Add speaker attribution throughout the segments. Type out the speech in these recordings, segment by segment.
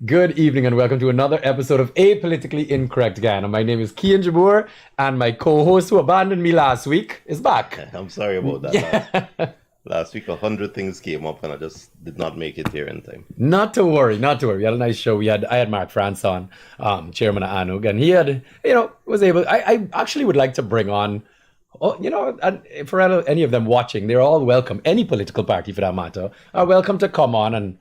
Speaker 1: Good evening and welcome to another episode of Apolitically Incorrect Guyana. My name is Kian Jabour and my co-host who abandoned me last week is back.
Speaker 2: I'm sorry about that.
Speaker 1: Yeah.
Speaker 2: Last week, 100 things came up and I just did not make it here in time.
Speaker 1: Not to worry. We had a nice show. I had Mark France on, chairman of ANUG, and he had, was able. I actually would like to bring on, and for any of them watching, they're all welcome. Any political party for that matter are welcome to come on and,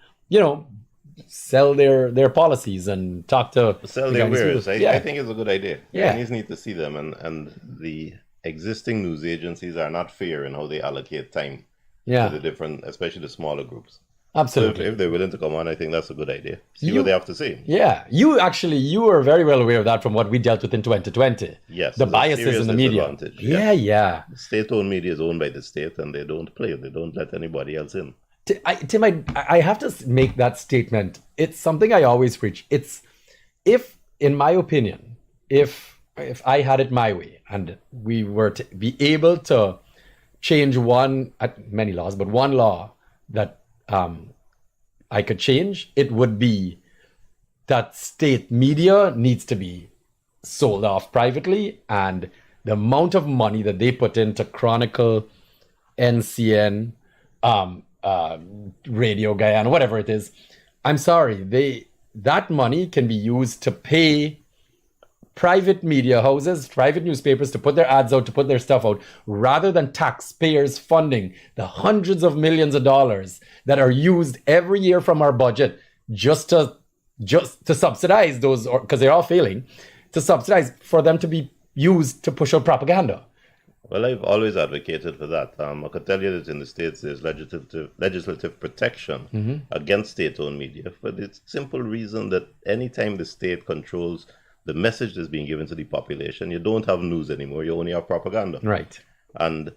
Speaker 1: sell their policies and talk to
Speaker 2: Sell their wares. I think it's a good idea.
Speaker 1: Yeah.
Speaker 2: Ghanaians need to see them, and the existing news agencies are not fair in how they allocate time to the different, especially the smaller groups.
Speaker 1: Absolutely.
Speaker 2: So if they're willing to come on, I think that's a good idea. See what they have to say.
Speaker 1: Yeah. You were very well aware of that from what we dealt with in 2020.
Speaker 2: Yes.
Speaker 1: The biases in the media. Yeah.
Speaker 2: State-owned media is owned by the state and they don't play. They don't let anybody else in.
Speaker 1: Tim, I have to make that statement. It's something I always preach. It's in my opinion, if I had it my way and we were to be able to change many laws, but one law that I could change, it would be that state media needs to be sold off privately, and the amount of money that they put into Chronicle, NCN, Radio Guyana, whatever it is, I'm sorry, that money can be used to pay private media houses, private newspapers to put their ads out, to put their stuff out, rather than taxpayers funding the hundreds of millions of dollars that are used every year from our budget just to subsidize those, because they're all failing, to subsidize for them to be used to push out propaganda.
Speaker 2: Well, I've always advocated for that. I could tell you that in the States there's legislative protection against state-owned media for the simple reason that anytime the state controls the message that's being given to the population, you don't have news anymore, you only have propaganda.
Speaker 1: Right.
Speaker 2: And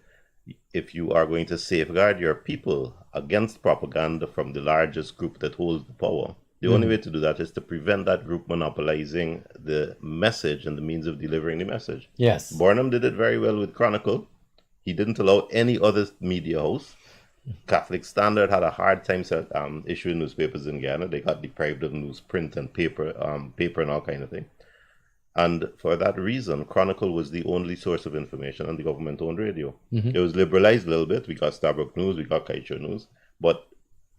Speaker 2: if you are going to safeguard your people against propaganda from the largest group that holds the power, the only way to do that is to prevent that group monopolizing the message and the means of delivering the message.
Speaker 1: Yes.
Speaker 2: Burnham did it very well with Chronicle. He didn't allow any other media house. Catholic Standard had a hard time issuing newspapers in Guyana. They got deprived of newsprint and paper and all kind of thing. And for that reason, Chronicle was the only source of information on the government-owned radio. It was liberalized a little bit. We got Starbuck News, we got Kaicho News. But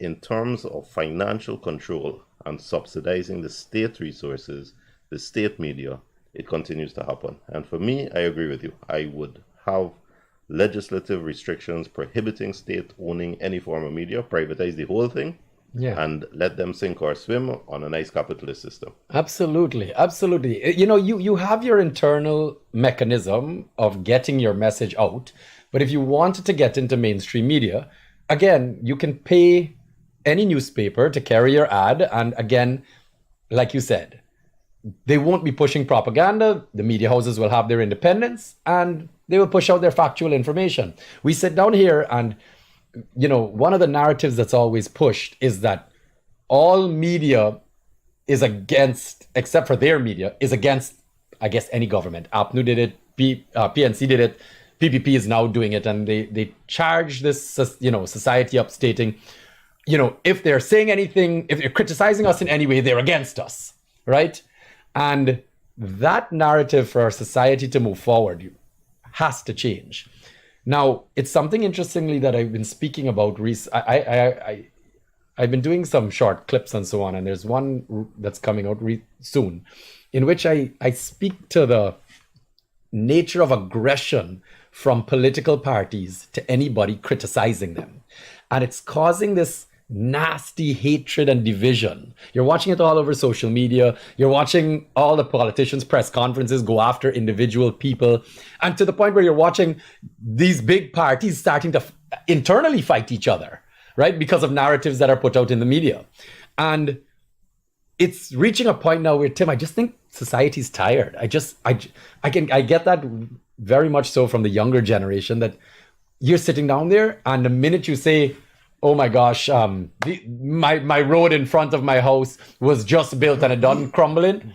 Speaker 2: in terms of financial control and subsidizing the state resources, the state media, it continues to happen. And for me, I agree with you. I would have legislative restrictions prohibiting state owning any form of media, privatize the whole thing, and let them sink or swim on a nice capitalist system.
Speaker 1: Absolutely. You have your internal mechanism of getting your message out, but if you wanted to get into mainstream media, again, you can pay any newspaper to carry your ad, and again, like you said, they won't be pushing propaganda. The media houses will have their independence and they will push out their factual information. We sit down here and one of the narratives that's always pushed is that all media is against, except for their media, is against, I guess, any government. APNU did it, PNC did it, PPP is now doing it, and they charge this, society up, stating, if they're saying anything, if they're criticizing us in any way, they're against us, right? And that narrative for our society to move forward has to change. Now, it's something interestingly that I've been speaking about. I've been doing some short clips and so on, and there's one that's coming out soon, in which I speak to the nature of aggression from political parties to anybody criticizing them. And it's causing this nasty hatred and division. You're watching it all over social media. You're watching all the politicians' press conferences go after individual people. And to the point where you're watching these big parties starting to internally fight each other, right? Because of narratives that are put out in the media. And it's reaching a point now where, Tim, I just think society's tired. I get that very much so from the younger generation, that you're sitting down there and the minute you say, oh my gosh, my road in front of my house was just built and it done crumbling,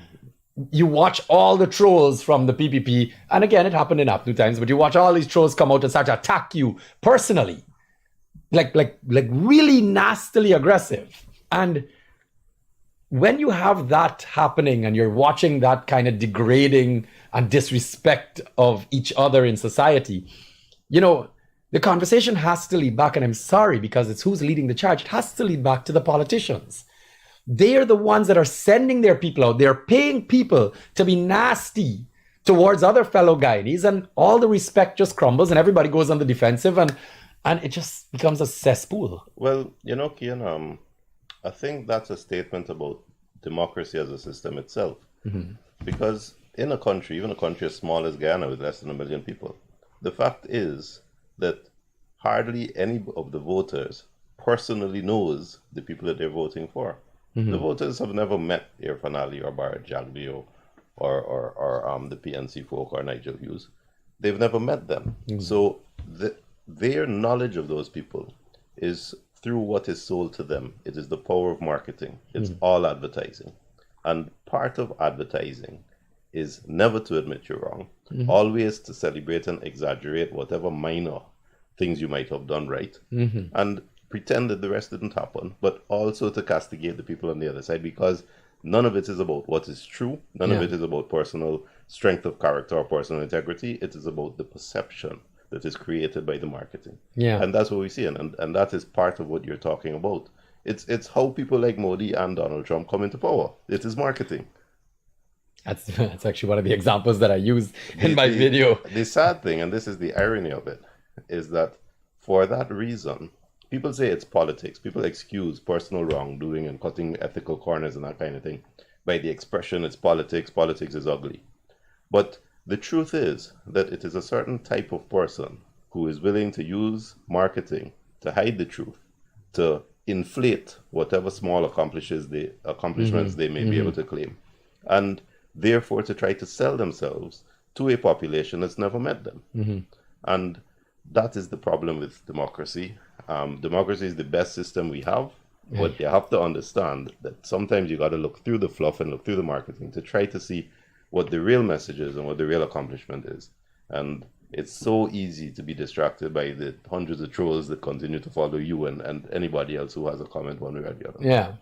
Speaker 1: you watch all the trolls from the PPP, and again, it happened in APNU times, but you watch all these trolls come out and start to attack you personally, like really nastily aggressive. And when you have that happening and you're watching that kind of degrading and disrespect of each other in society, you know, the conversation has to lead back, and I'm sorry because it's who's leading the charge. It has to lead back to the politicians. They are the ones that are sending their people out. They're paying people to be nasty towards other fellow Guyanese, and all the respect just crumbles and everybody goes on the defensive, and it just becomes a cesspool.
Speaker 2: Well, Kian, I think that's a statement about democracy as a system itself. Because in a country, even a country as small as Guyana with less than 1 million people, the fact is that hardly any of the voters personally knows the people that they're voting for. The voters have never met Irfan Ali or Bharat Jagdi or the PNC folk or Nigel Hughes. They've never met them. So their knowledge of those people is through what is sold to them. It is the power of marketing. It's all advertising. And part of advertising is never to admit you're wrong, always to celebrate and exaggerate whatever minor things you might have done right, and pretend that the rest didn't happen, but also to castigate the people on the other side, because none of it is about what is true. None of it is about personal strength of character or personal integrity. It is about the perception that is created by the marketing. And that's what we see, and that is part of what you're talking about. It's how people like Modi and Donald Trump come into power. It is marketing.
Speaker 1: That's actually one of the examples that I use in my video.
Speaker 2: The sad thing, and this is the irony of it, is that for that reason, people say it's politics. People excuse personal wrongdoing and cutting ethical corners and that kind of thing by the expression it's politics. Politics is ugly. But the truth is that it is a certain type of person who is willing to use marketing to hide the truth, to inflate whatever small accomplishments they may be able to claim, and therefore to try to sell themselves to a population that's never met them. And that is the problem with democracy. Democracy is the best system we have, but you have to understand that sometimes you got to look through the fluff and look through the marketing to try to see what the real message is and what the real accomplishment is. And it's so easy to be distracted by the hundreds of trolls that continue to follow you and anybody else who has a comment one way or the other.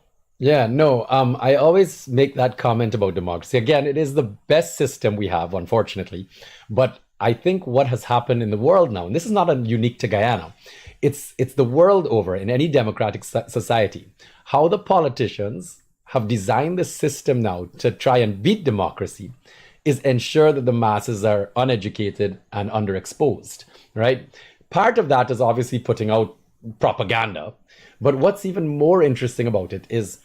Speaker 1: I always make that comment about democracy. Again, it is the best system we have, unfortunately. But I think what has happened in the world now, and this is not unique to Guyana, it's the world over in any democratic society, how the politicians have designed the system now to try and beat democracy is ensure that the masses are uneducated and underexposed, right? Part of that is obviously putting out propaganda. But what's even more interesting about it is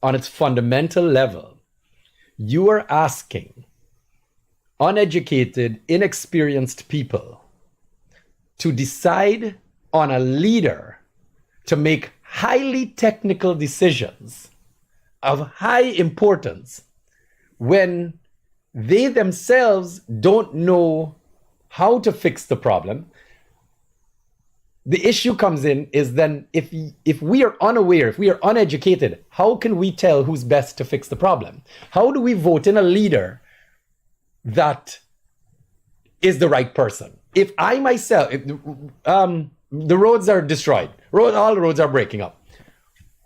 Speaker 1: on its fundamental level, you are asking uneducated, inexperienced people to decide on a leader to make highly technical decisions of high importance when they themselves don't know how to fix the problem. The issue comes in is then if we are unaware, if we are uneducated, how can we tell who's best to fix the problem? How do we vote in a leader that is the right person? If I myself, the roads are destroyed, all the roads are breaking up,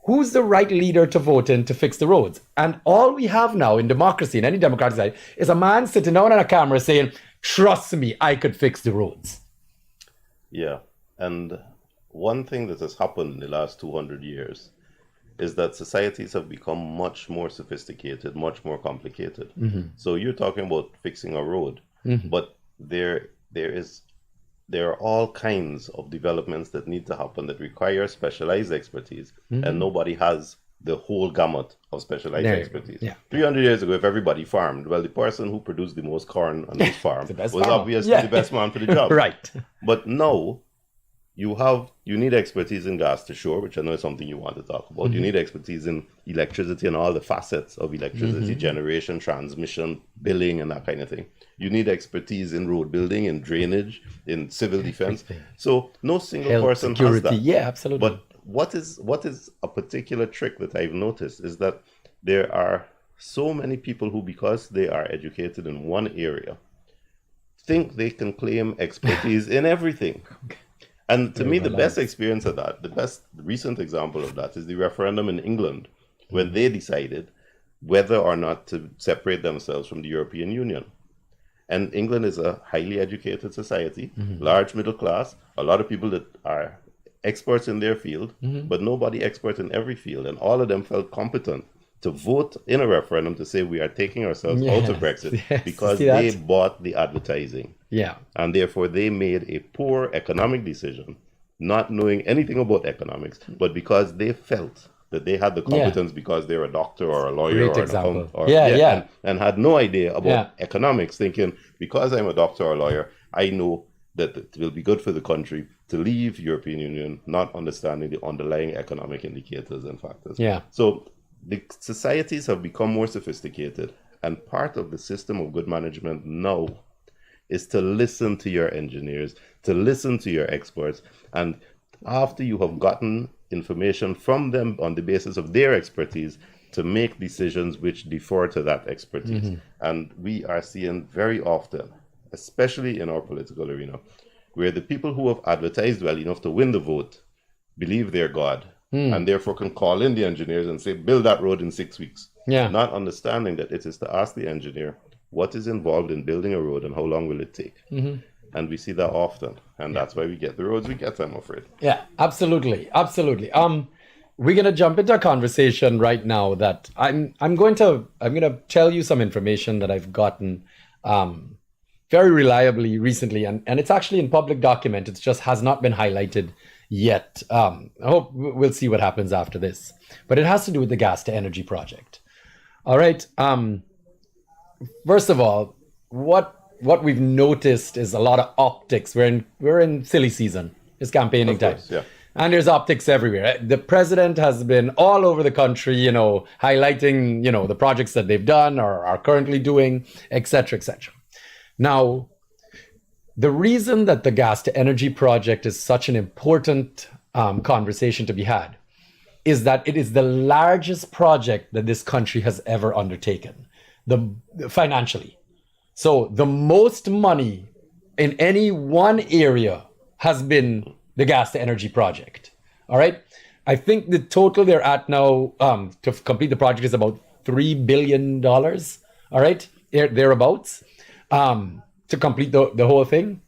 Speaker 1: who's the right leader to vote in to fix the roads? And all we have now in democracy, in any democratic society, is a man sitting down on a camera saying, trust me, I could fix the roads.
Speaker 2: Yeah. And one thing that has happened in the last 200 years is that societies have become much more sophisticated, much more complicated. So you're talking about fixing a road, but there are all kinds of developments that need to happen that require specialized expertise, and nobody has the whole gamut of specialized expertise. 300 years ago, if everybody farmed, well, the person who produced the most corn on his farm was obviously the best man for the job.
Speaker 1: Right.
Speaker 2: But now, you need expertise in gas to shore, which I know is something you want to talk about. You need expertise in electricity and all the facets of electricity generation, transmission, billing, and that kind of thing. You need expertise in road building, in drainage, in civil defense. So no single person has that.
Speaker 1: Yeah, absolutely.
Speaker 2: But what is a particular trick that I've noticed is that there are so many people who, because they are educated in one area, think they can claim expertise in everything. And to me, the best experience of that, the best recent example of that is the referendum in England, when they decided whether or not to separate themselves from the European Union. And England is a highly educated society, large middle class, a lot of people that are experts in their field, but nobody expert in every field. And all of them felt competent to vote in a referendum to say we are taking ourselves out of Brexit because they bought the advertising.
Speaker 1: Yeah.
Speaker 2: And therefore they made a poor economic decision, not knowing anything about economics, but because they felt that they had the competence because they're a doctor or a lawyer
Speaker 1: Great
Speaker 2: or
Speaker 1: example.
Speaker 2: and had no idea about economics, thinking because I'm a doctor or a lawyer, I know that it will be good for the country to leave European Union, not understanding the underlying economic indicators and factors.
Speaker 1: Yeah.
Speaker 2: So the societies have become more sophisticated, and part of the system of good management now is to listen to your engineers, to listen to your experts, and after you have gotten information from them on the basis of their expertise, to make decisions which defer to that expertise. And we are seeing very often, especially in our political arena, where the people who have advertised well enough to win the vote believe they're God, and therefore can call in the engineers and say, build that road in 6 weeks. Not understanding that it is to ask the engineer what is involved in building a road and how long will it take. And we see that often, and that's why we get the roads we get, I'm afraid.
Speaker 1: Yeah, absolutely. We're gonna jump into a conversation right now that I'm gonna tell you some information that I've gotten very reliably recently, and it's actually in public document. It just has not been highlighted yet. I hope we'll see what happens after this, but it has to do with the gas to energy project. All right. First of all, what we've noticed is a lot of optics. We're in silly season. It's campaigning time. And there's optics everywhere. The president has been all over the country, highlighting, the projects that they've done or are currently doing, etc., etc. Now, the reason that the gas to energy project is such an important conversation to be had is that it is the largest project that this country has ever undertaken, financially. So the most money in any one area has been the gas to energy project. All right. I think the total they're at now to complete the project is about $3 billion. All right. Thereabouts to complete the whole thing.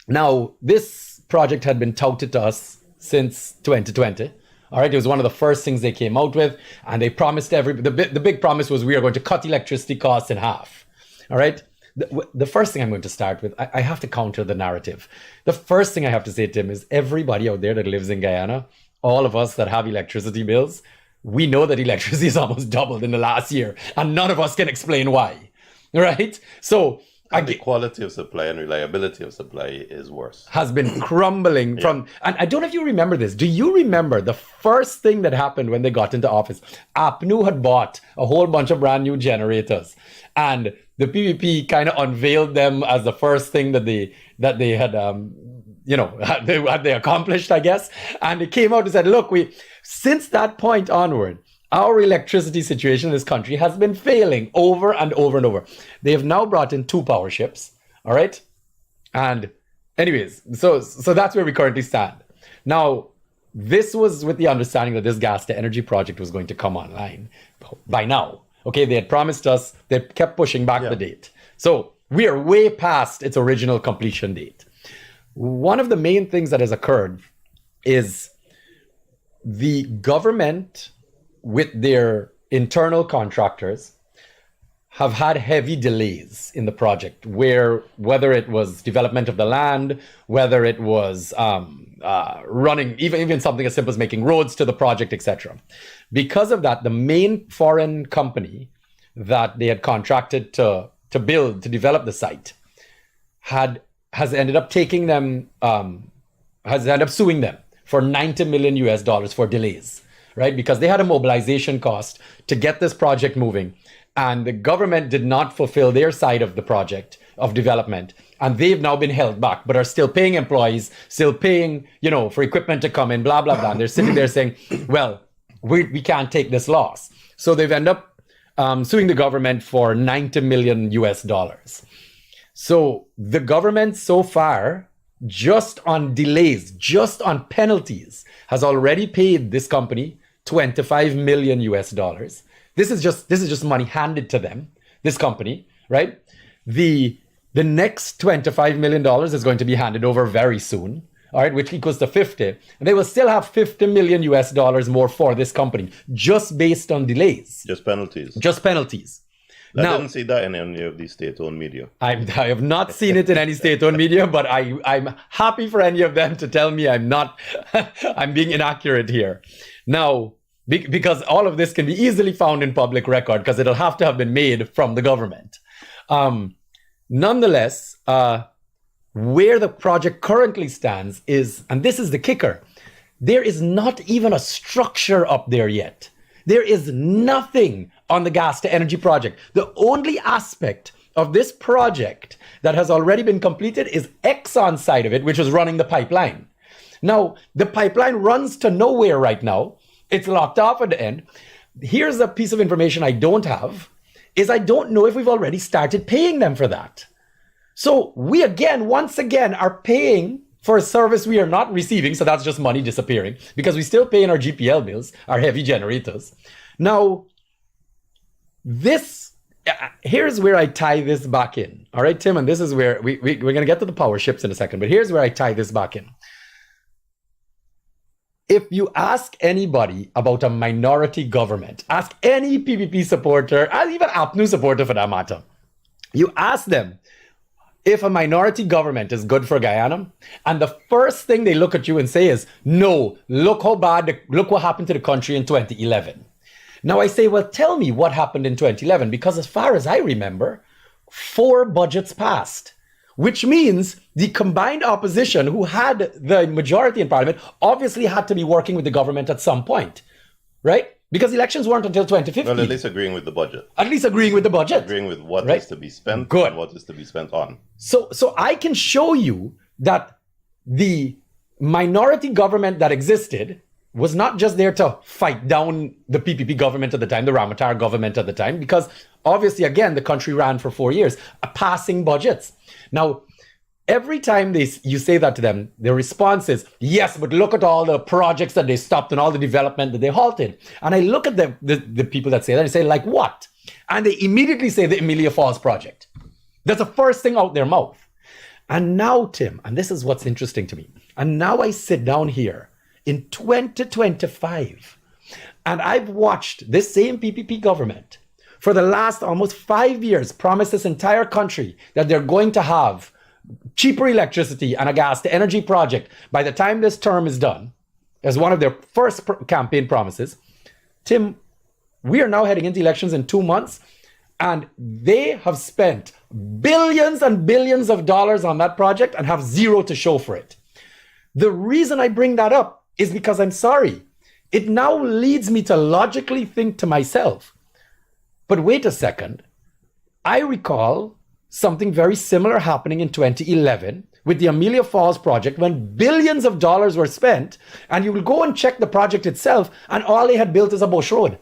Speaker 1: Now, this project had been touted to us since 2020. All right. It was one of the first things they came out with. And they promised the big promise was we are going to cut electricity costs in half. All right. The first thing I'm going to start with, I have to counter the narrative. The first thing I have to say, Tim, is everybody out there that lives in Guyana, all of us that have electricity bills, we know that electricity has almost doubled in the last year, and none of us can explain why, right? So
Speaker 2: the quality of supply and reliability of supply is worse.
Speaker 1: Has been crumbling from, and I don't know if you remember this. Do you remember the first thing that happened when they got into office? APNU had bought a whole bunch of brand new generators, and the PPP kind of unveiled them as the first thing that they had, they accomplished, I guess. And they came out and said, look, since that point onward, our electricity situation in this country has been failing over and over and over. They have now brought in 2 power ships. All right. And anyways, so that's where we currently stand. Now, this was with the understanding that this gas to energy project was going to come online by now. Okay, they had promised us, they kept pushing back the date. So we are way past its original completion date. One of the main things that has occurred is the government with their internal contractors have had heavy delays in the project, whether it was development of the land, whether it was running, even something as simple as making roads to the project, etc. Because of that, the main foreign company that they had contracted to develop the site has ended up taking them, has ended up suing them for $90 million US for delays, right? Because they had a mobilization cost to get this project moving. And the government did not fulfill their side of the project of development. And they've now been held back, but are still paying employees, still paying, for equipment to come in, blah, blah, blah. And they're sitting there saying, well, we can't take this loss. So they've ended up suing the government for $90 million US. So the government so far, just on delays, just on penalties, has already paid this company $25 million US dollars. This is just money handed to them, this company, right? The next $25 million is going to be handed over very soon, all right, which equals to 50. And they will still have 50 million US dollars more for this company, just based on delays.
Speaker 2: Just penalties.
Speaker 1: Just penalties.
Speaker 2: I didn't see that in any of the state-owned media.
Speaker 1: I have not seen it in any state-owned media, but I'm happy for any of them to tell me I'm not, I'm being inaccurate here. Now, because all of this can be easily found in public record, because it'll have to have been made from the government. Nonetheless, where the project currently stands is, and this is the kicker, there is not even a structure up there yet. There is nothing on the gas to energy project. The only aspect of this project that has already been completed is Exxon's side of it, which was running the pipeline. Now, the pipeline runs to nowhere right now. It's locked off at the end. Here's a piece of information I don't have, is I don't know if we've already started paying them for that. So we once again are paying for a service we are not receiving. So that's just money disappearing because we still pay in our GPL bills, our heavy generators. Now, here's where I tie this back in. All right, Tim, and this is where we're going to get to the power ships in a second, but here's where I tie this back in. If you ask anybody about a minority government, ask any PPP supporter, and even APNU supporter for that matter, you ask them if a minority government is good for Guyana, and the first thing they look at you and say is, no, look what happened to the country in 2011. Now I say, well, tell me what happened in 2011, because as far as I remember, 4 budgets passed, which means the combined opposition who had the majority in parliament obviously had to be working with the government at some point, right? Because elections weren't until 2015.
Speaker 2: Well, at least agreeing with the budget.
Speaker 1: At least agreeing with the budget.
Speaker 2: Agreeing with what
Speaker 1: right?
Speaker 2: is to be spent
Speaker 1: Good.
Speaker 2: and what is to be spent on.
Speaker 1: So I can show you that the minority government that existed was not just there to fight down the PPP government at the time, the Ramatar government at the time, because obviously, again, the country ran for 4 years, passing budgets. Now, every time you say that to them, their response is, yes, but look at all the projects that they stopped and all the development that they halted. And I look at the people that say that and say, like what? And they immediately say the Amelia Falls project. That's the first thing out their mouth. And now, Tim, and this is what's interesting to me, and now I sit down here in 2025, and I've watched this same PPP government for the last almost 5 years promise this entire country that they're going to have cheaper electricity and a gas to energy project by the time this term is done, as one of their first campaign promises. Tim, we are now heading into elections in 2 months, and they have spent billions and billions of dollars on that project and have zero to show for it. The reason I bring that up is because I'm sorry. It now leads me to logically think to myself, but wait a second. I recall something very similar happening in 2011 with the Amelia Falls project when billions of dollars were spent, and you will go and check the project itself and all they had built is a bush road.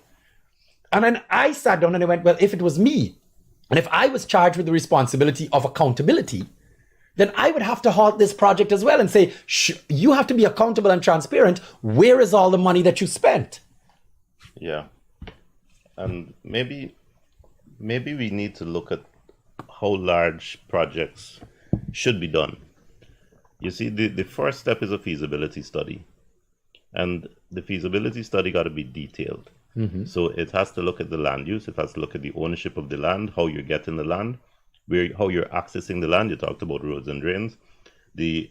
Speaker 1: And then I sat down and I went, well, if it was me, and if I was charged with the responsibility of accountability, then I would have to halt this project as well and say, you have to be accountable and transparent. Where is all the money that you spent?
Speaker 2: Yeah. And maybe we need to look at how large projects should be done. You see, the first step is a feasibility study. And the feasibility study got to be detailed. Mm-hmm. So it has to look at the land use. It has to look at the ownership of the land, how you're getting the land, how you're accessing the land. You talked about roads and drains, the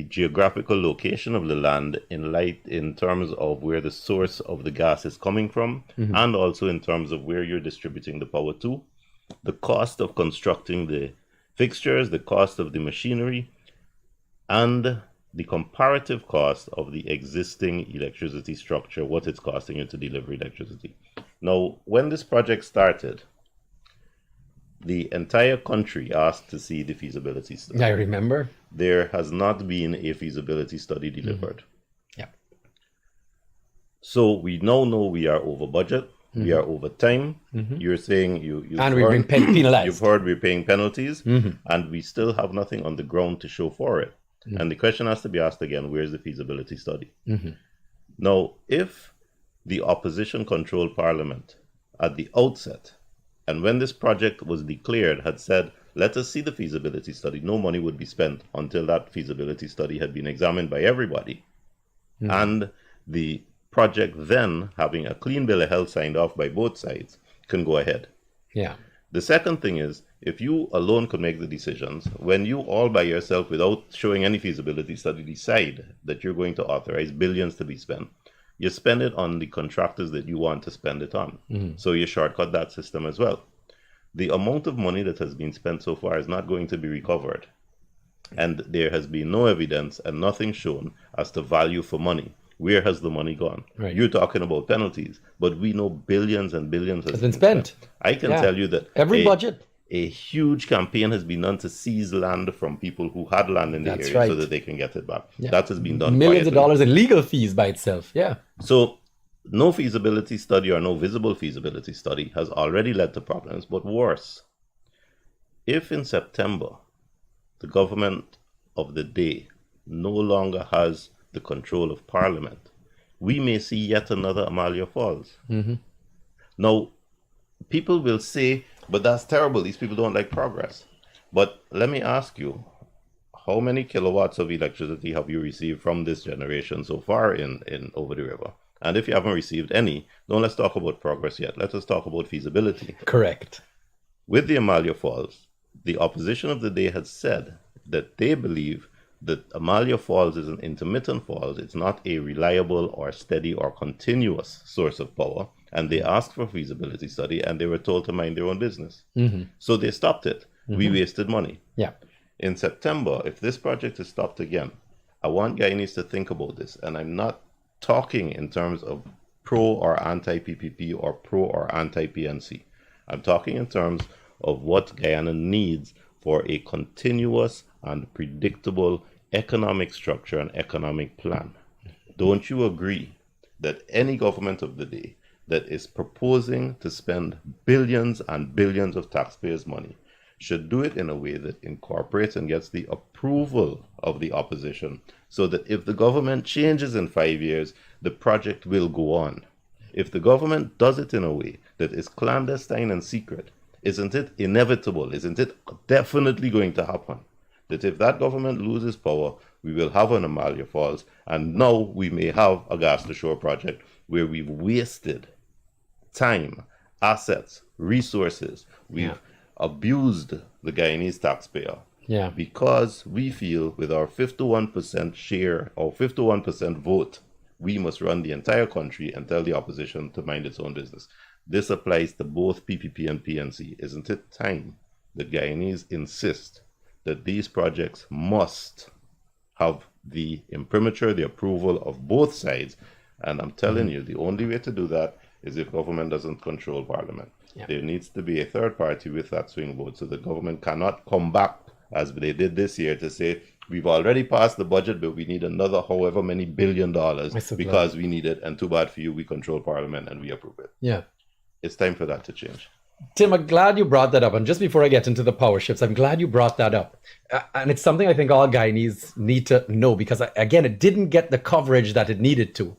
Speaker 2: geographical location of the land in terms of where the source of the gas is coming from, mm-hmm. and also in terms of where you're distributing the power to, the cost of constructing the fixtures, the cost of the machinery, and the comparative cost of the existing electricity structure, what it's costing you to deliver electricity. Now, when this project started, the entire country asked to see the feasibility study.
Speaker 1: I remember.
Speaker 2: There has not been a feasibility study delivered.
Speaker 1: Mm-hmm. Yeah.
Speaker 2: So we now know we are over budget. Mm-hmm. We are over time. Mm-hmm. You're saying
Speaker 1: and we're being penalized.
Speaker 2: You've heard we're paying penalties, mm-hmm. and we still have nothing on the ground to show for it. Mm-hmm. And the question has to be asked again, where's the feasibility study? Mm-hmm. Now, if the opposition controlled parliament at the outset, and when this project was declared, had said, let us see the feasibility study, no money would be spent until that feasibility study had been examined by everybody. And the project then, having a clean bill of health signed off by both sides, can go ahead.
Speaker 1: Yeah.
Speaker 2: The second thing is, if you alone could make the decisions, when you all by yourself, without showing any feasibility study, decide that you're going to authorize billions to be spent, you spend it on the contractors that you want to spend it on. So you shortcut that system as well. The amount of money that has been spent so far is not going to be recovered. And there has been no evidence and nothing shown as to value for money. Where has the money gone?
Speaker 1: Right.
Speaker 2: You're talking about penalties, but we know billions and billions has
Speaker 1: been spent.
Speaker 2: I can tell you that
Speaker 1: every budget.
Speaker 2: A huge campaign has been done to seize land from people who had land in the area so that they can get it back. Yeah. That has been done.
Speaker 1: Millions of dollars in legal fees by itself. Yeah.
Speaker 2: So no feasibility study or no visible feasibility study has already led to problems, but worse. If in September the government of the day no longer has the control of Parliament, we may see yet another Amalia Falls. Now, people will say, but that's terrible. These people don't like progress. But let me ask you, how many kilowatts of electricity have you received from this generation so far in over the river? And if you haven't received any, don't let's talk about progress yet. Let us talk about feasibility.
Speaker 1: Correct.
Speaker 2: With the Amalia Falls, the opposition of the day had said that they believe that Amalia Falls is an intermittent falls. It's not a reliable or steady or continuous source of power. And they asked for a feasibility study and they were told to mind their own business. So they stopped it. We wasted money.
Speaker 1: Yeah.
Speaker 2: In September, if this project is stopped again, I want Guyanese to think about this. And I'm not talking in terms of pro or anti-PPP or pro or anti-PNC. I'm talking in terms of what Guyana needs for a continuous and predictable economic structure and economic plan. Don't you agree that any government of the day that is proposing to spend billions and billions of taxpayers' money should do it in a way that incorporates and gets the approval of the opposition, so that if the government changes in 5 years, the project will go on? If the government does it in a way that is clandestine and secret, isn't it inevitable? Isn't it definitely going to happen that if that government loses power, we will have an Amalia Falls, and now we may have a gas to shore project where we've wasted time, assets, resources. We've abused the Guyanese taxpayer because we feel with our 51% share or 51% vote, we must run the entire country and tell the opposition to mind its own business. This applies to both PPP and PNC. Isn't it time that Guyanese insist that these projects must have the imprimatur, the approval of both sides? And I'm telling you, the only way to do that is if government doesn't control Parliament. There needs to be a third party with that swing vote, so the government cannot come back, as they did this year, to say, we've already passed the budget, but we need another however many $1 billion because we need it, and too bad for you, we control Parliament and we approve it. Yeah. It's time for that to change.
Speaker 1: Tim, I'm glad you brought that up. And just before I get into the power shifts, I'm glad you brought that up. And it's something I think all Guyanese need to know, because, again, it didn't get the coverage that it needed to.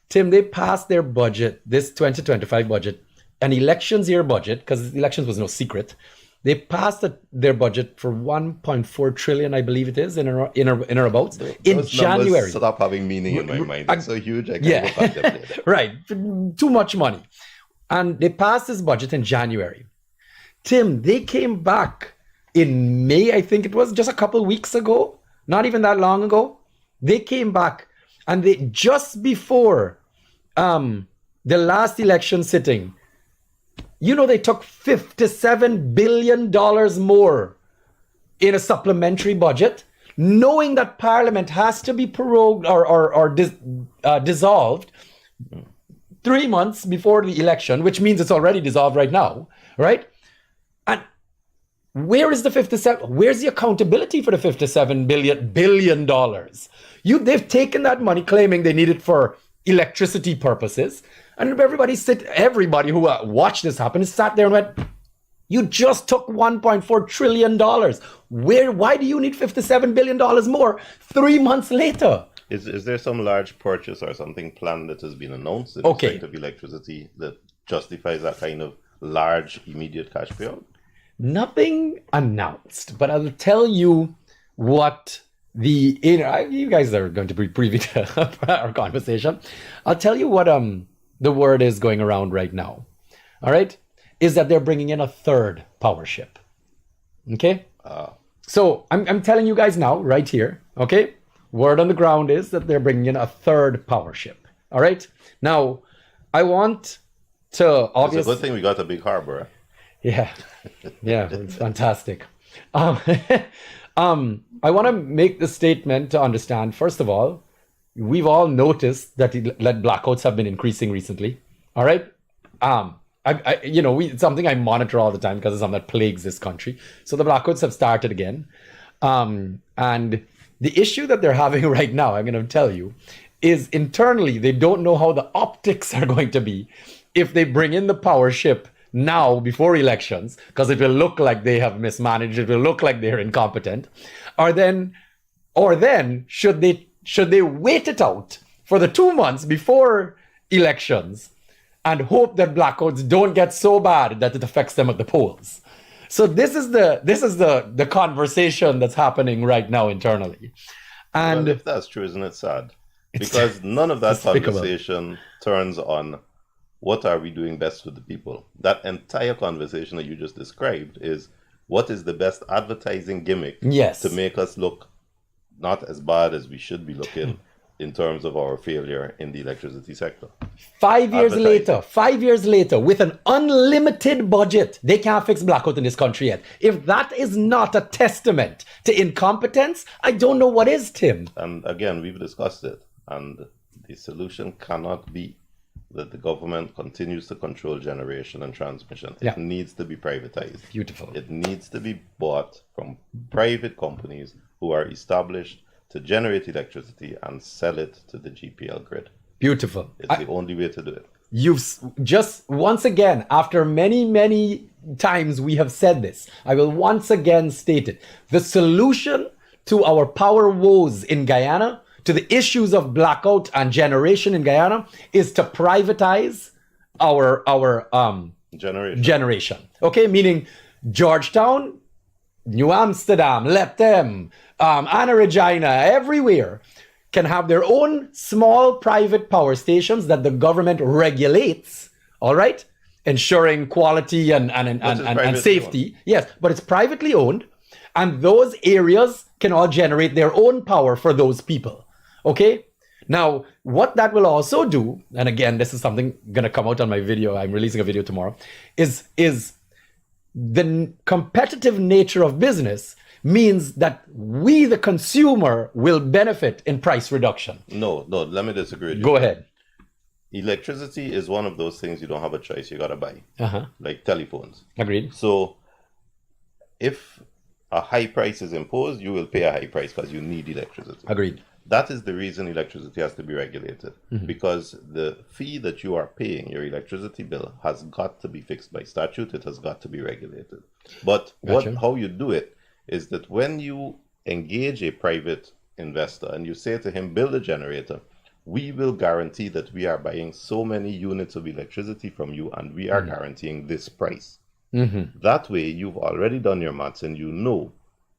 Speaker 1: Tim, they passed their budget, this 2025 budget, an elections year budget, because elections was no secret. They passed their budget for 1.4 trillion, I believe it is, in or abouts, in January.
Speaker 2: Stop having meaning in my mind. It's so huge, I can't go contemplate it.
Speaker 1: Right, too much money. And they passed this budget in January. Tim, they came back in May, I think it was, just a couple of weeks ago, not even that long ago. They came back, and they just before the last election sitting, they took $57 billion more in a supplementary budget, knowing that Parliament has to be prorogued or dissolved 3 months before the election, which means it's already dissolved right now, right? And where is the 57? Where's the accountability for the $57 billion? They've taken that money, claiming they need it for electricity purposes, and everybody who watched this happen sat there and went, "You just took $1.4 trillion. Why do you need $57 billion more 3 months later?"
Speaker 2: Is there some large purchase or something planned that has been announced in
Speaker 1: Okay.
Speaker 2: respect of electricity that justifies that kind of large immediate cash payout?
Speaker 1: Nothing announced, but I'll tell you what you guys are going to be privy to our conversation. I'll tell you what the word is going around right now. All right, is that they're bringing in a third power ship. Okay, so I'm telling you guys now, right here. Okay, word on the ground is that they're bringing in a third power ship. All right, now I want to obviously.
Speaker 2: It's a good thing we got a big harbor.
Speaker 1: Yeah, yeah, it's fantastic. I want to make the statement to understand, first of all, we've all noticed that blackouts have been increasing recently. All right. It's something I monitor all the time because it's something that plagues this country. So the blackouts have started again. And the issue that they're having right now, I'm going to tell you, is internally, they don't know how the optics are going to be if they bring in the power ship now before elections, because it will look like they have mismanaged, it will look like they're incompetent, or then should they wait it out for the 2 months before elections and hope that blackouts don't get so bad that it affects them at the polls. So this is the conversation that's happening right now internally. And
Speaker 2: well, if that's true, isn't it sad? Because none of that
Speaker 1: despicable.
Speaker 2: conversation turns on what are we doing best for the people. That entire conversation that you just described is what is the best advertising gimmick
Speaker 1: Yes.
Speaker 2: to make us look not as bad as we should be looking in terms of our failure in the electricity sector.
Speaker 1: 5 years later, with an unlimited budget, they can't fix blackout in this country yet. If that is not a testament to incompetence, I don't know what is, Tim.
Speaker 2: And again, we've discussed it. And the solution cannot be that the government continues to control generation and transmission. It needs to be privatized.
Speaker 1: Beautiful.
Speaker 2: It needs to be bought from private companies who are established to generate electricity and sell it to the GPL grid.
Speaker 1: Beautiful.
Speaker 2: It's the only way to do it.
Speaker 1: You've just once again, after many times we have said this, I will once again state it. The solution to our power woes in Guyana, to the issues of blackout and generation in Guyana, is to privatize our generation. Okay, meaning Georgetown, New Amsterdam, Leptem, Anna Regina, everywhere can have their own small private power stations that the government regulates, all right, ensuring quality and safety.
Speaker 2: Owned.
Speaker 1: Yes, but it's privately owned, and those areas can all generate their own power for those people. Okay? Now, what that will also do, and again, this is something gonna come out on my video, I'm releasing a video tomorrow, is the competitive nature of business means that we, the consumer, will benefit in price reduction.
Speaker 2: No, let me disagree with you.
Speaker 1: Go ahead.
Speaker 2: Electricity is one of those things you don't have a choice, you gotta buy. Like telephones.
Speaker 1: Agreed.
Speaker 2: So if a high price is imposed, you will pay a high price because you need electricity.
Speaker 1: Agreed.
Speaker 2: That is the reason electricity has to be regulated, because the fee that you are paying, your electricity bill, has got to be fixed by statute. It has got to be regulated. But how you do it is that when you engage a private investor and you say to him, build a generator, we will guarantee that we are buying so many units of electricity from you and we are guaranteeing this price. That way, you've already done your maths and you know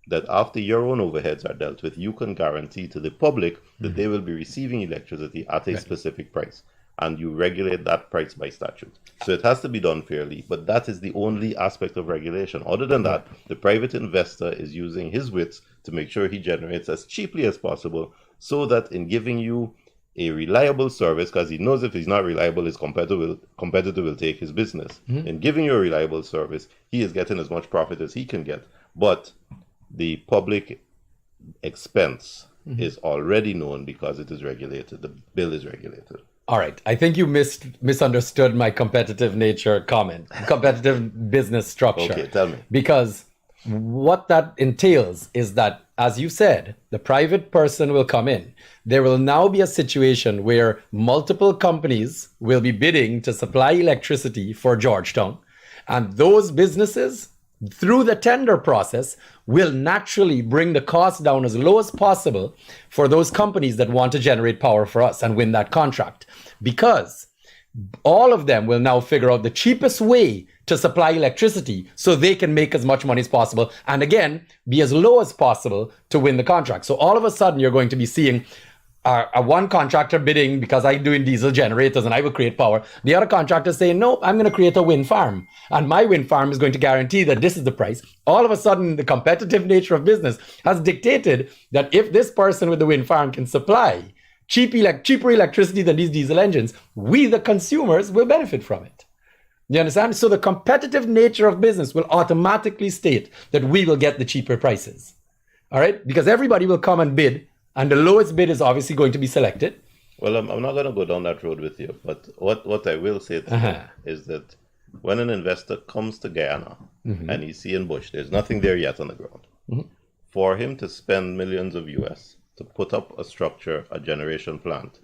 Speaker 2: that after your own overheads are dealt with, you can guarantee to the public that they will be receiving electricity at a specific price. And you regulate that price by statute. So it has to be done fairly, but that is the only aspect of regulation. Other than that, the private investor is using his wits to make sure he generates as cheaply as possible, so that in giving you a reliable service, because he knows if he's not reliable, his competitor will take his business. In giving you a reliable service, he is getting as much profit as he can get. But the public expense is already known because it is regulated. The bill is regulated.
Speaker 1: All right. I think you misunderstood my competitive nature comment, competitive business structure.
Speaker 2: Okay, tell me.
Speaker 1: Because what that entails is that, as you said, the private person will come in. There will now be a situation where multiple companies will be bidding to supply electricity for Georgetown. And those businesses through the tender process will naturally bring the cost down as low as possible for those companies that want to generate power for us and win that contract. Because all of them will now figure out the cheapest way to supply electricity so they can make as much money as possible and again be as low as possible to win the contract. So all of a sudden you're going to be seeing a one contractor bidding because I'm doing diesel generators and I will create power. The other contractor saying, no, I'm going to create a wind farm. And my wind farm is going to guarantee that this is the price. All of a sudden, the competitive nature of business has dictated that if this person with the wind farm can supply cheaper electricity than these diesel engines, we, the consumers, will benefit from it. You understand? So the competitive nature of business will automatically state that we will get the cheaper prices. All right? Because everybody will come and bid. And the lowest bid is obviously going to be selected.
Speaker 2: Well, I'm not going to go down that road with you, but what I will say to you is that when an investor comes to Guyana and he's seeing bush, there's nothing there yet on the ground. For him to spend millions of US to put up a structure, a generation plant,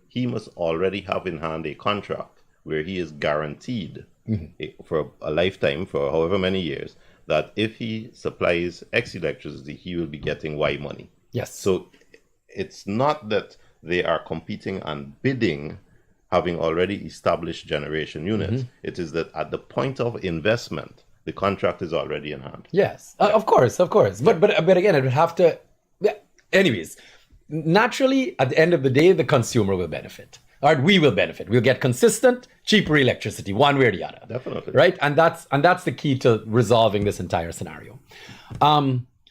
Speaker 2: he must already have in hand a contract where he is guaranteed for a lifetime, for however many years, that if he supplies X electricity, he will be getting Y money.
Speaker 1: Yes.
Speaker 2: So it's not that they are competing and bidding, having already established generation units. It is that at the point of investment, the contract is already in hand.
Speaker 1: Yes, of course. But again, it would have to. Anyways, naturally, at the end of the day, the consumer will benefit. All right, we will benefit. We'll get consistent, cheaper electricity, one way or the other.
Speaker 2: Definitely.
Speaker 1: Right, and that's the key to resolving this entire scenario.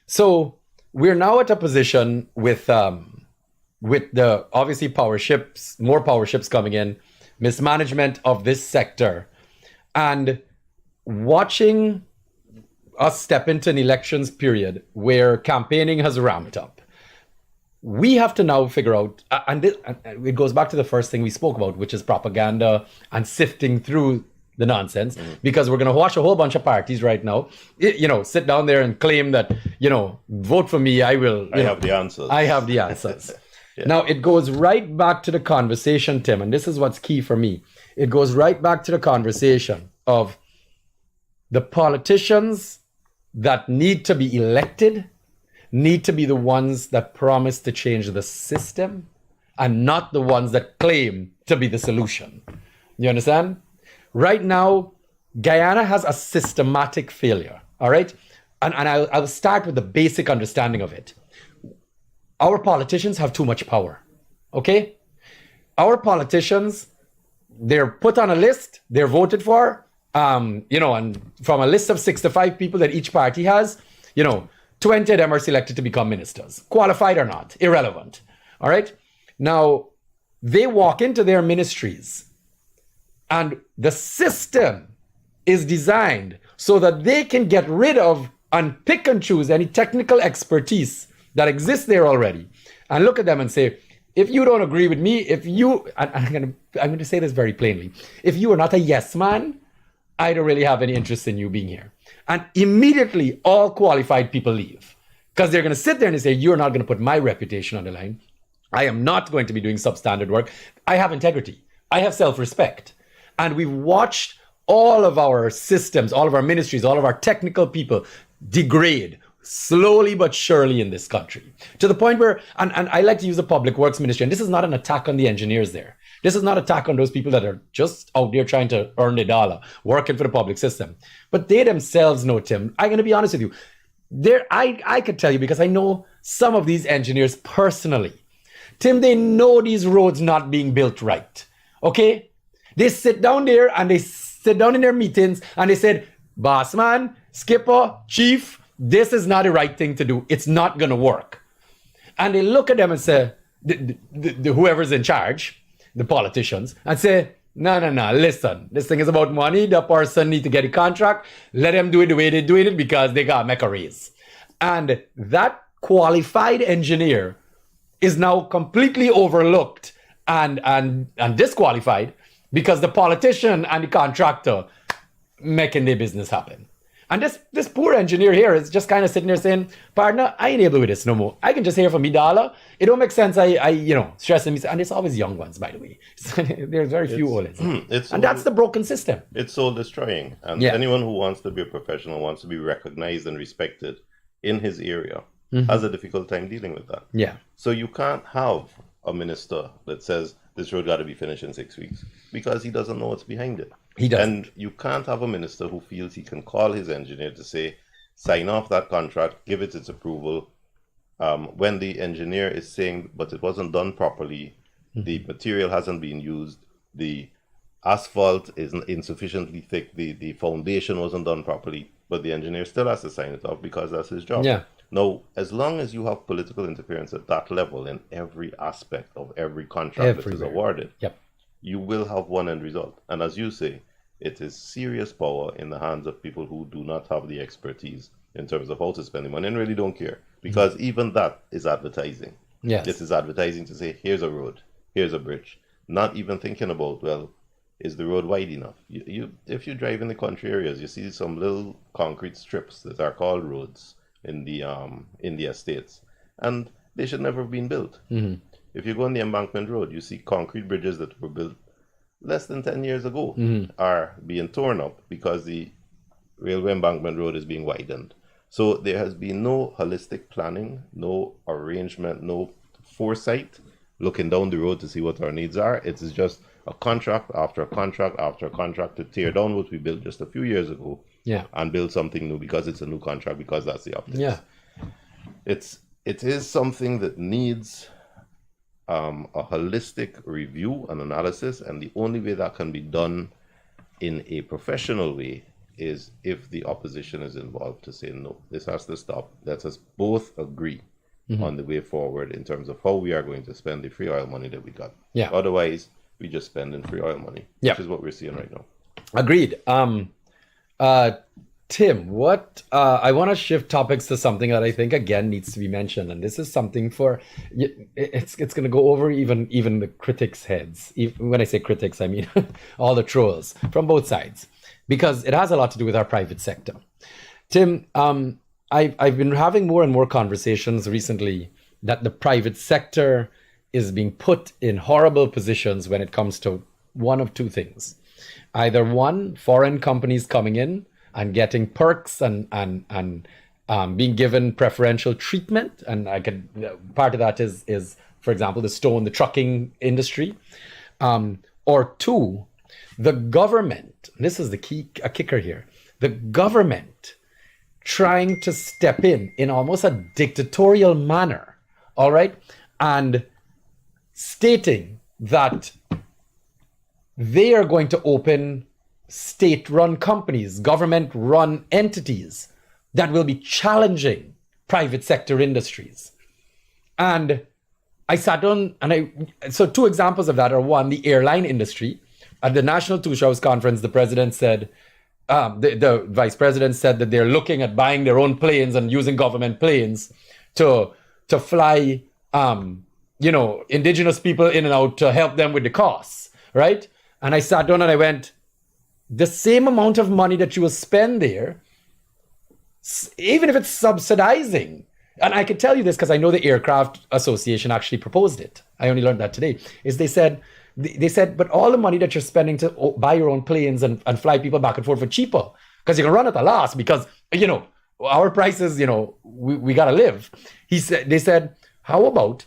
Speaker 1: So we're now at a position with the obviously more power ships coming in, mismanagement of this sector, and watching us step into an elections period where campaigning has ramped up. We have to now figure out, and it goes back to the first thing we spoke about, which is propaganda and sifting through the nonsense, because we're going to watch a whole bunch of parties right now, sit down there and claim that, vote for me, I
Speaker 2: have the answers.
Speaker 1: I have the answers. Yeah. Now, it goes right back to the conversation, Tim, and this is what's key for me. It goes right back to the conversation of the politicians that need to be elected need to be the ones that promise to change the system and not the ones that claim to be the solution. You understand? Right now, Guyana has a systematic failure, all right? And I'll start with the basic understanding of it. Our politicians have too much power, okay? Our politicians, they're put on a list, they're voted for, and from a list of 65 people that each party has, 20 of them are selected to become ministers, qualified or not, irrelevant, all right? Now, they walk into their ministries and the system is designed so that they can get rid of and pick and choose any technical expertise that exists there already and look at them and say, if you don't agree with me, I'm going to say this very plainly, if you are not a yes man, I don't really have any interest in you being here. And immediately all qualified people leave because they're going to sit there and say, you're not going to put my reputation on the line. I am not going to be doing substandard work. I have integrity. I have self-respect. And we've watched all of our systems, all of our ministries, all of our technical people degrade slowly but surely in this country to the point where, and I like to use the public works ministry, and this is not an attack on the engineers there. This is not an attack on those people that are just out there trying to earn their dollar, working for the public system. But they themselves know, Tim, I'm going to be honest with you. I could tell you because I know some of these engineers personally. Tim, they know these roads not being built right. Okay? They sit down there and they sit down in their meetings and they said, boss man, skipper, chief, this is not the right thing to do. It's not going to work. And they look at them and say, whoever's in charge, the politicians, and say, no, listen, this thing is about money. The person need to get a contract. Let them do it the way they're doing it because they got to make a raise. And that qualified engineer is now completely overlooked and disqualified because the politician and the contractor making their business happen. And this poor engineer here is just kind of sitting there saying, partner, I ain't able with this no more. I can just hear from me dollar. It don't make sense. I stressing me. And it's always young ones, by the way. There's very few old ones. And that's the broken system.
Speaker 2: It's soul destroying. And anyone who wants to be a professional, wants to be recognized and respected in his area, has a difficult time dealing with that.
Speaker 1: Yeah.
Speaker 2: So you can't have a minister that says this road got to be finished in 6 weeks because he doesn't know what's behind it.
Speaker 1: He doesn't.
Speaker 2: And you can't have a minister who feels he can call his engineer to say, sign off that contract, give it its approval, when the engineer is saying, but it wasn't done properly, the material hasn't been used, the asphalt is insufficiently thick, the foundation wasn't done properly, but the engineer still has to sign it off because that's his job.
Speaker 1: Yeah.
Speaker 2: Now, as long as you have political interference at that level in every aspect of every contract that is awarded, you will have one end result. And as you say, it is serious power in the hands of people who do not have the expertise in terms of how to spend the money and really don't care. Because even that is advertising.
Speaker 1: Yes.
Speaker 2: This is advertising to say, here's a road, here's a bridge. Not even thinking about, well, is the road wide enough? If you drive in the country areas, you see some little concrete strips that are called roads in the estates. And they should never have been built. If you go on the Embankment Road, you see concrete bridges that were built less than 10 years ago are being torn up because the railway embankment road is being widened. So there has been no holistic planning, no arrangement, no foresight looking down the road to see what our needs are. It is just a contract after a contract after a contract to tear down what we built just a few years ago and build something new because it's a new contract, because that's the optics.
Speaker 1: Yeah.
Speaker 2: It is something that needs a holistic review and analysis, and the only way that can be done in a professional way is if the opposition is involved to say, no, this has to stop. Let us both agree on the way forward in terms of how we are going to spend the free oil money that we got.
Speaker 1: Yeah.
Speaker 2: Otherwise, we just spend in free oil money, which is what we're seeing right now.
Speaker 1: Agreed. Tim, what I want to shift topics to something that I think again needs to be mentioned, and this is something for it's going to go over even the critics' heads. When I say critics, I mean all the trolls from both sides, because it has a lot to do with our private sector. Tim, I've been having more and more conversations recently that the private sector is being put in horrible positions when it comes to one of two things: either one, foreign companies coming in and getting perks and being given preferential treatment. And part of that is, for example, the trucking industry. Or two, the government, this is a kicker here, the government trying to step in almost a dictatorial manner, all right? And stating that they are going to open state-run companies, government-run entities that will be challenging private sector industries. And I sat down so two examples of that are, one, the airline industry. At the National Two Shows Conference, the president said, the vice president said that they're looking at buying their own planes and using government planes to fly, indigenous people in and out to help them with the costs, right? And I sat down and I went, the same amount of money that you will spend there, even if it's subsidizing, and I could tell you this because I know the Aircraft Association actually proposed it. I only learned that today. Is they said, but all the money that you're spending to buy your own planes and fly people back and forth for cheaper, because you can run at a loss because, our prices, we got to live. They said, how about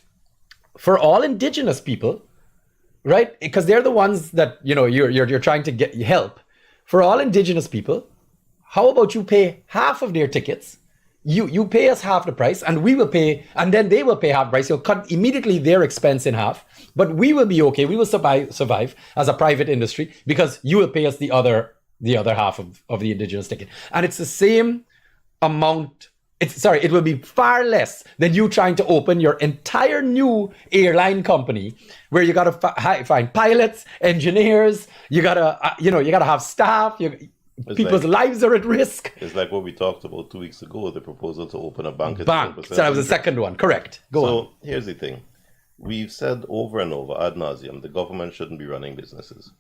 Speaker 1: for all indigenous people, right? Because they're the ones that, you're trying to get help. For all indigenous people, how about you pay half of their tickets? You pay us half the price, and we will pay, and then they will pay half the price. You'll cut immediately their expense in half, but we will be okay. We will survive as a private industry because you will pay us the other half of the indigenous ticket. And it's the same amount. It will be far less than you trying to open your entire new airline company where you got to find pilots, engineers, you got to have staff, people's lives are at risk.
Speaker 2: It's like what we talked about 2 weeks ago, the proposal to open a bank.
Speaker 1: So that was the second one, correct. Go on.
Speaker 2: So here's the thing. We've said over and over ad nauseum, the government shouldn't be running businesses.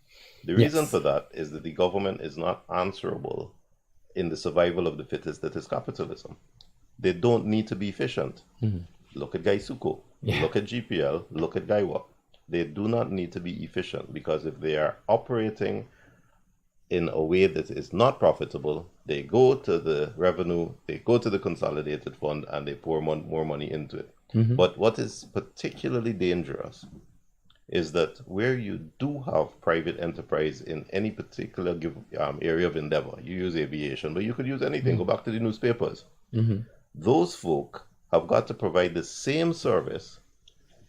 Speaker 2: The reason for that is that the government is not answerable in the survival of the fittest that is capitalism. They don't need to be efficient. Look at Gaisuko, look at GPL, look at Gaiwa. They do not need to be efficient, because if they are operating in a way that is not profitable, they go to the revenue, they go to the consolidated fund, and they pour more money into it. But what is particularly dangerous is that where you do have private enterprise in any particular area of endeavor, you use aviation, but you could use anything. Go back to the newspapers. Those folk have got to provide the same service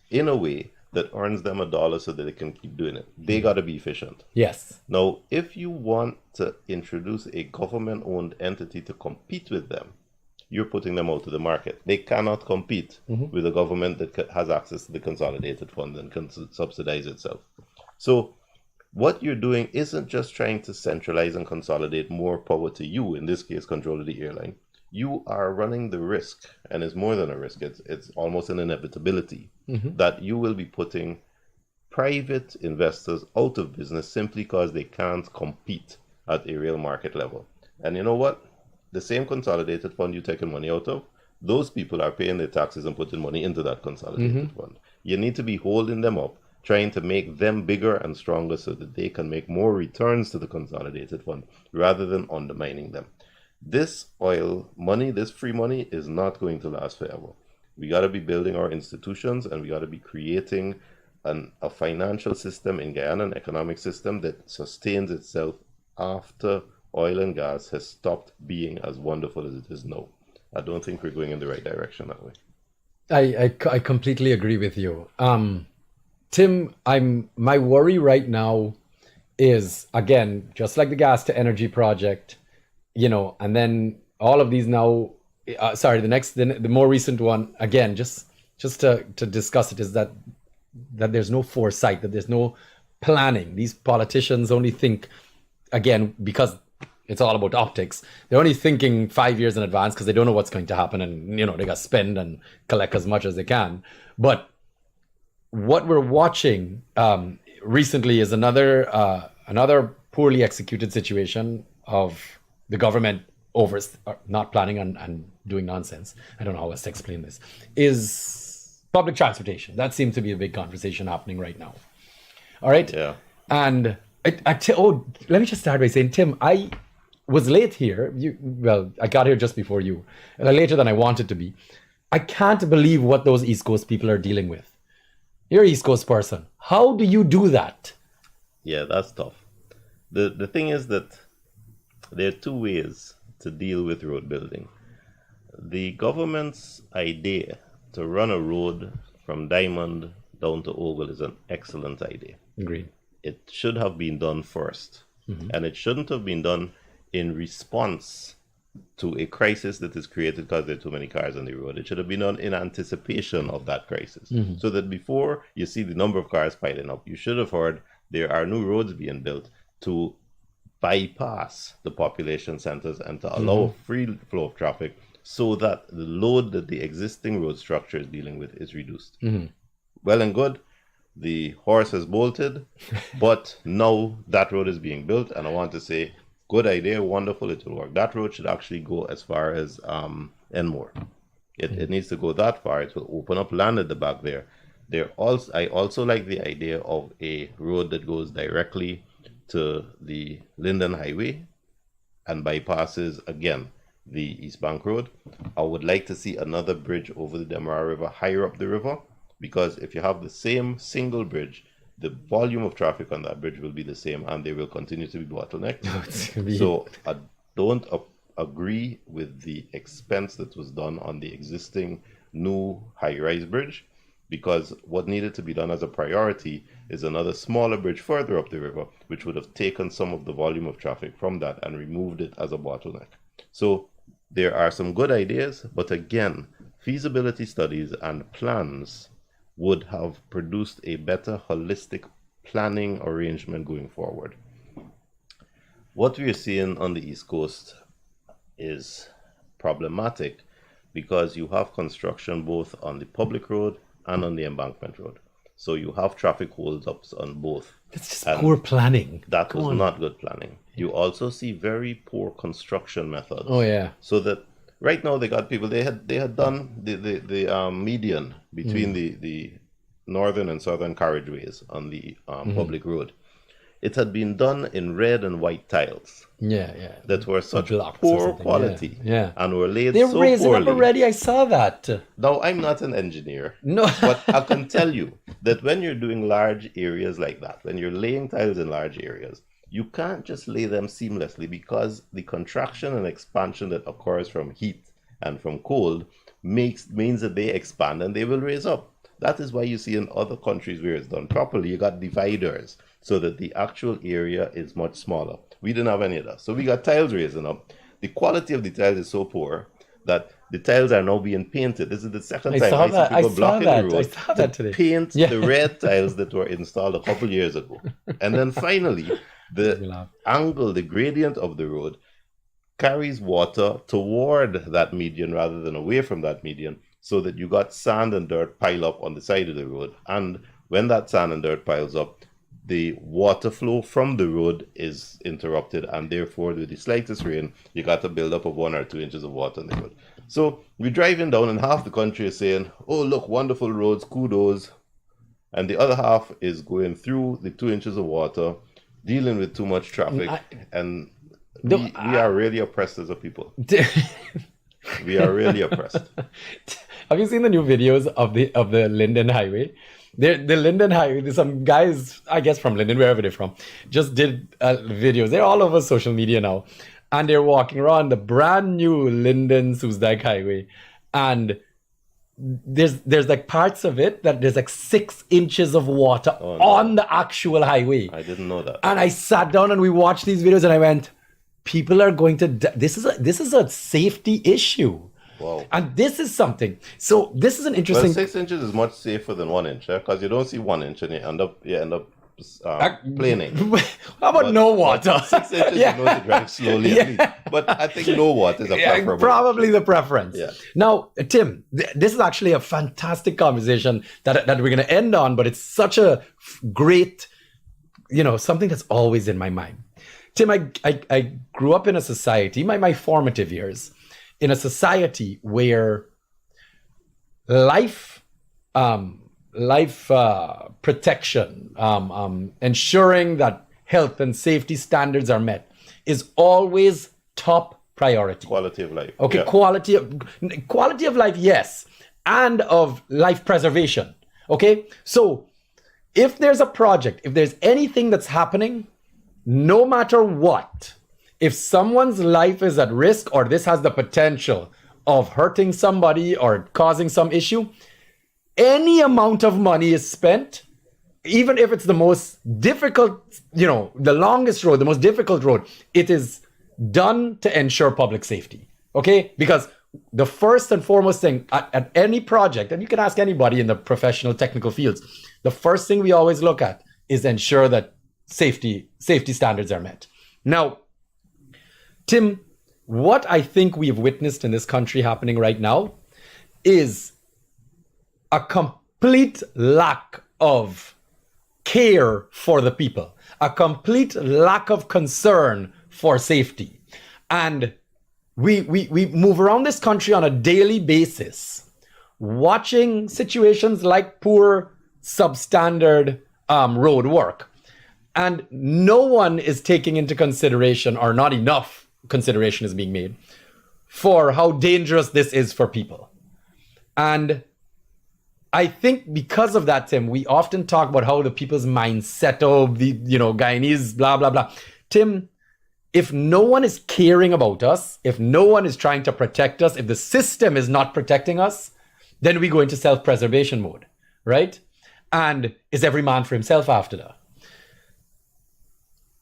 Speaker 2: in a way that earns them $1 so that they can keep doing it. They got to be efficient.
Speaker 1: Yes.
Speaker 2: Now, if you want to introduce a government-owned entity to compete with them, you're putting them out to the market. They cannot compete with a government that has access to the consolidated fund and can subsidize itself. So what you're doing isn't just trying to centralize and consolidate more power to you, in this case, control of the airline. You are running the risk, and it's more than a risk, it's almost an inevitability, that you will be putting private investors out of business simply because they can't compete at a real market level. And you know what? The same consolidated fund you're taking money out of, those people are paying their taxes and putting money into that consolidated fund. You need to be holding them up, trying to make them bigger and stronger so that they can make more returns to the consolidated fund rather than undermining them. This oil money, this free money, is not going to last forever. We got to be building our institutions, and we got to be creating a financial system in Guyana, an economic system that sustains itself after oil and gas has stopped being as wonderful as it is now. I don't think we're going in the right direction that way.
Speaker 1: I completely agree with you. Tim, my worry right now is, again, just like the gas to energy project, and then all of these now, the more recent one, again, just to discuss it, is that there's no foresight, that there's no planning. These politicians only think, again, because it's all about optics, they're only thinking 5 years in advance because they don't know what's going to happen, and they got to spend and collect as much as they can. But what we're watching recently is another poorly executed situation of the government not planning and doing nonsense. I don't know how else to explain this. Is public transportation. That seems to be a big conversation happening right now. All right?
Speaker 2: Yeah.
Speaker 1: And let me just start by saying, Tim, I was late here. I got here just before you. Later than I wanted to be. I can't believe what those East Coast people are dealing with. You're an East Coast person. How do you do that?
Speaker 2: Yeah, that's tough. The thing is that there are two ways to deal with road building. The government's idea to run a road from Diamond down to Ogle is an excellent idea.
Speaker 1: Agreed.
Speaker 2: It should have been done first. And it shouldn't have been done in response to a crisis that is created because there are too many cars on the road. It should have been done in anticipation of that crisis. So that before you see the number of cars piling up, you should have heard there are new roads being built to bypass the population centers and to allow a free flow of traffic so that the load that the existing road structure is dealing with is reduced. Well and good. The horse has bolted, but now that road is being built, and I want to say, good idea, wonderful, it will work. That road should actually go as far as Enmore. It needs to go that far. It will open up land at the back there. I also like the idea of a road that goes directly to the Linden Highway and bypasses, again, the East Bank Road. I would like to see another bridge over the Demerara River, higher up the river, because if you have the same single bridge, the volume of traffic on that bridge will be the same, and they will continue to be bottlenecked. So I don't agree with the expense that was done on the existing new high-rise bridge, because what needed to be done as a priority is another smaller bridge further up the river, which would have taken some of the volume of traffic from that and removed it as a bottleneck. So there are some good ideas, but again, feasibility studies and plans would have produced a better holistic planning arrangement going forward. What we are seeing on the East Coast is problematic because you have construction both on the public road and on the embankment road. So you have traffic holdups on both.
Speaker 1: That's just poor planning.
Speaker 2: That was not good planning. You also see very poor construction methods.
Speaker 1: Oh yeah.
Speaker 2: So that right now they got people. They had done the median between the northern and southern carriageways on the public road. It had been done in red and white tiles.
Speaker 1: Yeah, yeah.
Speaker 2: That were such
Speaker 1: Blocks or
Speaker 2: poor
Speaker 1: something.
Speaker 2: quality.
Speaker 1: Yeah.
Speaker 2: And were laid
Speaker 1: They're
Speaker 2: so
Speaker 1: raising
Speaker 2: poorly.
Speaker 1: up already. I saw that.
Speaker 2: Now, I'm not an engineer.
Speaker 1: No.
Speaker 2: But I can tell you that when you're doing large areas like that, when you're laying tiles in large areas, you can't just lay them seamlessly, because the contraction and expansion that occurs from heat and from cold means that they expand and they will raise up. That is why you see in other countries where it's done properly, you got dividers so that the actual area is much smaller. We didn't have any of that. So we got tiles raising up. The quality of the tiles is so poor that the tiles are now being painted. This is the second time I see people blocking the road to paint the red tiles that were installed a couple years ago. And then finally, the angle, the gradient of the road carries water toward that median rather than away from that median, so that you got sand and dirt pile up on the side of the road. And when that sand and dirt piles up, the water flow from the road is interrupted, and therefore with the slightest rain, you got a buildup of 1 or 2 inches of water on the road. So we're driving down and half the country is saying, oh, look, wonderful roads, kudos. And the other half is going through the 2 inches of water, dealing with too much traffic. We are really oppressed as a people. We are really oppressed.
Speaker 1: Have you seen the new videos of the Linden Highway? The Linden Highway, some guys, I guess from Linden, wherever they're from, just did videos. They're all over social media now. And they're walking around the brand new Linden Soosdijk Highway. And there's like parts of it that there's like 6 inches of water on the actual highway.
Speaker 2: I didn't know that.
Speaker 1: And I sat down and we watched these videos and I went, people are going to die. This is a safety issue.
Speaker 2: Wow.
Speaker 1: And this is something. So this is an interesting.
Speaker 2: Well, 6 inches is much safer than 1 inch, because you don't see 1 inch and you end up planing.
Speaker 1: How about no water?
Speaker 2: 6 inches, you know, to drive slowly. At least. But I think no water is a preferable.
Speaker 1: Probably the preference.
Speaker 2: Yeah.
Speaker 1: Now, Tim, this is actually a fantastic conversation that we're going to end on, but it's such a great, something that's always in my mind. Tim, I grew up in a society, my formative years, in a society where life protection, ensuring that health and safety standards are met is always top priority.
Speaker 2: Quality of life.
Speaker 1: Okay, yeah. Quality of life, yes, and of life preservation. Okay, so if there's a project, if there's anything that's happening, no matter what, if someone's life is at risk or this has the potential of hurting somebody or causing some issue, any amount of money is spent, even if it's the most difficult, the longest road, the most difficult road, it is done to ensure public safety. Okay? Because the first and foremost thing at any project, and you can ask anybody in the professional technical fields, the first thing we always look at is ensure that safety standards are met. Now, Tim, what I think we've witnessed in this country happening right now is a complete lack of care for the people, a complete lack of concern for safety. And we move around this country on a daily basis, watching situations like poor, substandard road work. And no one is taking into consideration, or not enough consideration is being made, for how dangerous this is for people. And I think because of that, Tim, we often talk about how the people's mindset of the, Guyanese, blah, blah, blah. Tim, if no one is caring about us, if no one is trying to protect us, if the system is not protecting us, then we go into self-preservation mode, right? And is every man for himself after that?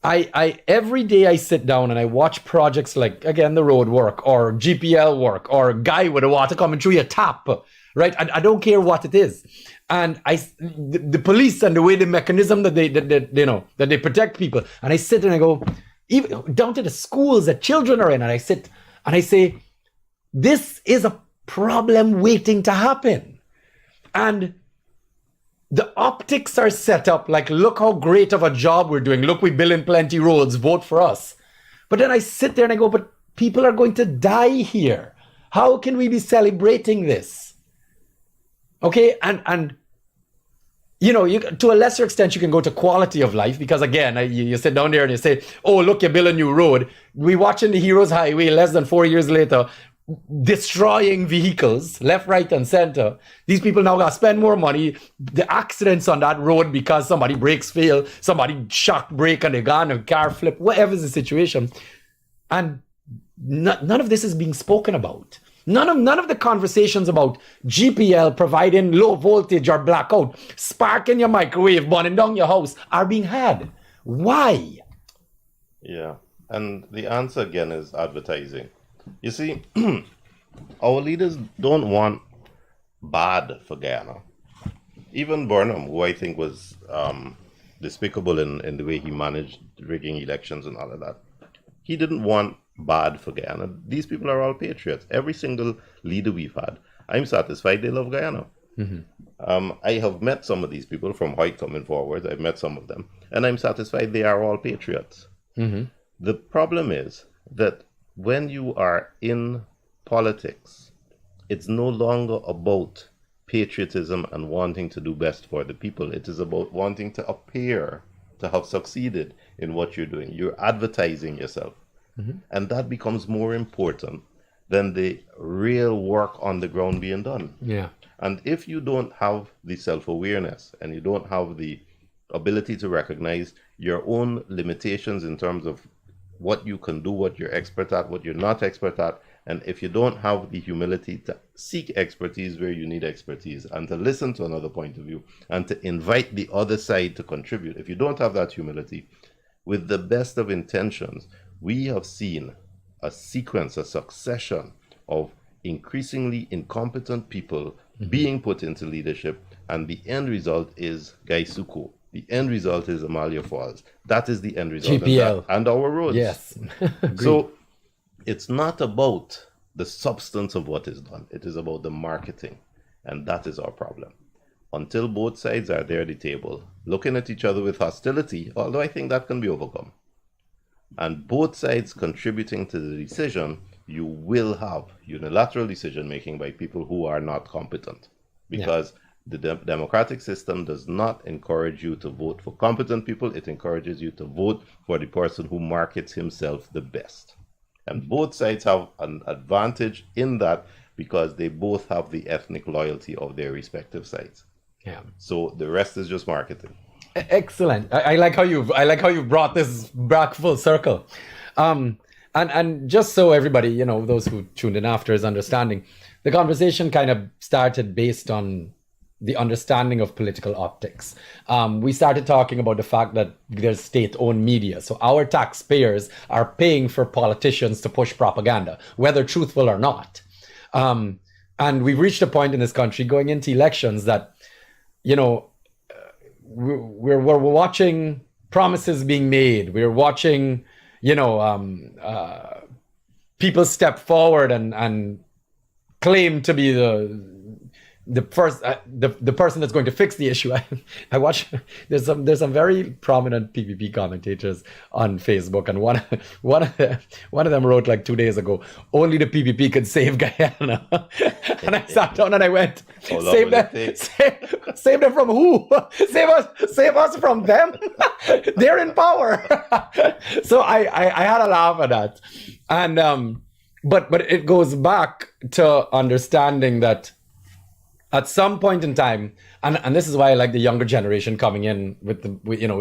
Speaker 1: I every day I sit down and I watch projects like, again, the road work or GPL work or a guy with a water coming through your tap, right? I don't care what it is. And the police and the way the mechanism that they protect people. And I sit and I go, even down to the schools that children are in, and I sit and I say, this is a problem waiting to happen. And the optics are set up like, look how great of a job we're doing. Look, we build in plenty roads, vote for us. But then I sit there and I go, but people are going to die here. How can we be celebrating this? Okay, and you know, to a lesser extent, you can go to quality of life because, again, you sit down there and you say, oh, look, you build a new road. We watching the Heroes Highway less than 4 years later, destroying vehicles left, right, and center. These people now got to spend more money. The accidents on that road because somebody brakes fail, somebody shock brake and they gone, a car flip, whatever's the situation. And none of this is being spoken about. None of the conversations about GPL providing low voltage or blackout, sparking your microwave, burning down your house are being had. Why?
Speaker 2: Yeah. And the answer again is advertising. You see, our leaders don't want bad for Guyana. Even Burnham, who I think was despicable in the way he managed rigging elections and all of that, he didn't want bad for Guyana. These people are all patriots. Every single leader we've had, I'm satisfied they love Guyana. I have met some of these people from Hoyt coming forward. I've met some of them, and I'm satisfied they are all patriots. The problem is that when you are in politics, it's no longer about patriotism and wanting to do best for the people. It is about wanting to appear to have succeeded in what you're doing. You're advertising yourself. And that becomes more important than the real work on the ground being done.
Speaker 1: Yeah.
Speaker 2: And if you don't have the self-awareness and you don't have the ability to recognize your own limitations in terms of what you can do, what you're expert at, what you're not expert at, and if you don't have the humility to seek expertise where you need expertise and to listen to another point of view and to invite the other side to contribute, if you don't have that humility, with the best of intentions, we have seen a sequence, a succession of increasingly incompetent people being put into leadership, and the end result is Gaisuku. The end result is Amalia Falls. That is the end result.
Speaker 1: GPL.
Speaker 2: And our roads.
Speaker 1: Yes.
Speaker 2: So it's not about the substance of what is done. It is about the marketing. And that is our problem. Until both sides are there at the table, looking at each other with hostility, although I think that can be overcome, and both sides contributing to the decision, you will have unilateral decision making by people who are not competent. Because the democratic system does not encourage you to vote for competent people. It encourages you to vote for the person who markets himself the best. And both sides have an advantage in that because they both have the ethnic loyalty of their respective sides.
Speaker 1: Yeah.
Speaker 2: So the rest is just marketing.
Speaker 1: Excellent. I like how you've brought this back full circle. And just so everybody, you know, those who tuned in after is understanding, the conversation kind of started based on the understanding of political optics. We started talking about the fact that there's state-owned media. So our taxpayers are paying for politicians to push propaganda, whether truthful or not. And we've reached a point in this country going into elections that, you know, we're watching promises being made. We're watching, you know, people step forward and claim to be the first the person that's going to fix the issue. I watch. There's some very prominent PPP commentators on Facebook, and one of them wrote like 2 days ago, "Only the PPP could save Guyana." And I sat down and I went, "Save them? Save them from who? Save us from them? They're in power." So I had a laugh at that, and but it goes back to understanding that at some point in time, and this is why I like the younger generation coming in with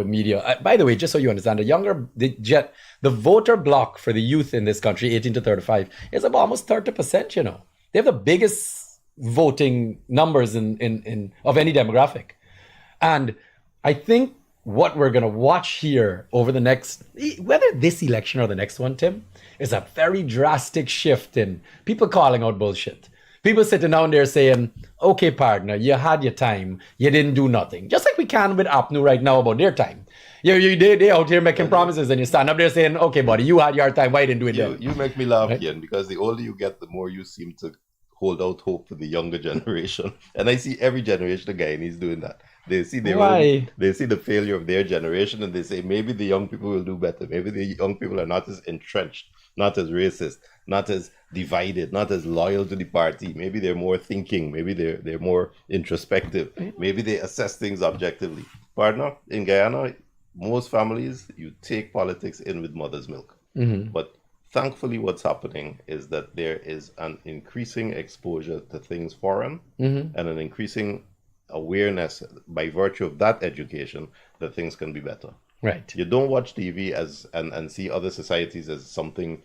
Speaker 1: media. By the way, just so you understand, the voter block for the youth in this country, 18 to 35, is about almost 30%. You know, they have the biggest voting numbers in of any demographic, and I think what we're gonna watch here over the next, whether this election or the next one, Tim, is a very drastic shift in people calling out bullshit. People sitting down there saying, "Okay, partner, you had your time. You didn't do nothing." Just like we can with APNU right now about their time. They out here making promises and you stand up there saying, "Okay, buddy, you had your time. Why you didn't do it then?"
Speaker 2: You make me laugh, Kian, because the older you get, the more you seem to hold out hope for the younger generation. And I see every generation of Guyanese doing that. They see their
Speaker 1: Why?
Speaker 2: they see the failure of their generation, and they say maybe the young people will do better. Maybe the young people are not as entrenched, not as racist, not as divided, not as loyal to the party. Maybe they're more thinking. Maybe they're more introspective. Maybe they assess things objectively. Partner, in Guyana, most families, you take politics in with mother's milk. But thankfully, what's happening is that there is an increasing exposure to things foreign and an increasing awareness by virtue of that education that things can be better.
Speaker 1: Right.
Speaker 2: You don't watch TV and see other societies as something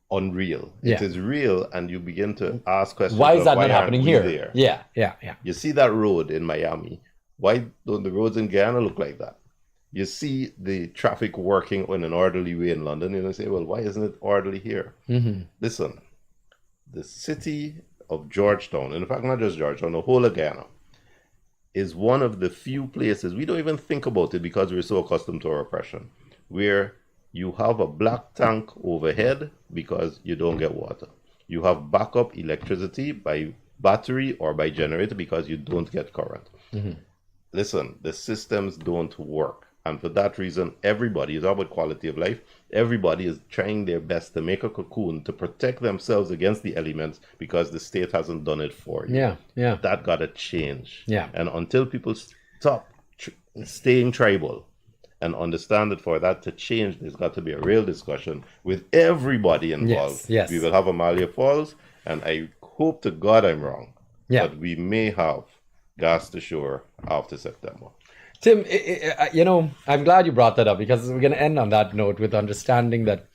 Speaker 2: unreal.
Speaker 1: Yeah.
Speaker 2: It is real, and you begin to ask questions.
Speaker 1: Why is
Speaker 2: of
Speaker 1: that
Speaker 2: why
Speaker 1: not happening
Speaker 2: aren't we
Speaker 1: here?
Speaker 2: there?
Speaker 1: Yeah.
Speaker 2: You see that road in Miami. Why don't the roads in Guyana look like that? You see the traffic working in an orderly way in London, and you say, well, why isn't it orderly here? Listen, the city of Georgetown, in fact, not just Georgetown, the whole of Guyana, is one of the few places, we don't even think about it because we're so accustomed to our oppression, where you have a black tank overhead because you don't get water. You have backup electricity by battery or by generator because you don't get current. Listen, the systems don't work. And for that reason, everybody is about quality of life. Everybody is trying their best to make a cocoon to protect themselves against the elements because the state hasn't done it for you.
Speaker 1: Yeah.
Speaker 2: That got to change.
Speaker 1: Yeah.
Speaker 2: And until people stop staying tribal and understand that for that to change, there's got to be a real discussion with everybody involved.
Speaker 1: Yes.
Speaker 2: We will have Amalia Falls, and I hope to God I'm wrong,
Speaker 1: Yeah.
Speaker 2: but we may have gas to shore after September.
Speaker 1: Tim, I'm glad you brought that up because we're going to end on that note with understanding that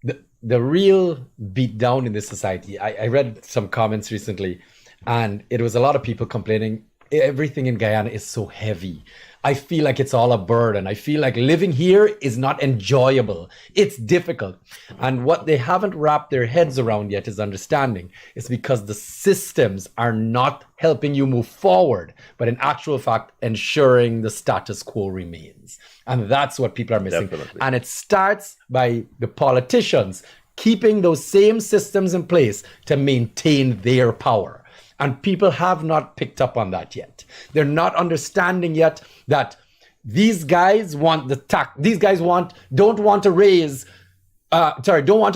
Speaker 1: the real beat down in this society. I read some comments recently, and it was a lot of people complaining everything in Guyana is so heavy. I feel like it's all a burden. I feel like living here is not enjoyable. It's difficult. And what they haven't wrapped their heads around yet is understanding. It's because the systems are not helping you move forward, but in actual fact, ensuring the status quo remains. And that's what people are missing.
Speaker 2: Definitely.
Speaker 1: And it starts by the politicians keeping those same systems in place to maintain their power. And people have not picked up on that yet. They're not understanding yet that these guys want the tax. These guys don't want to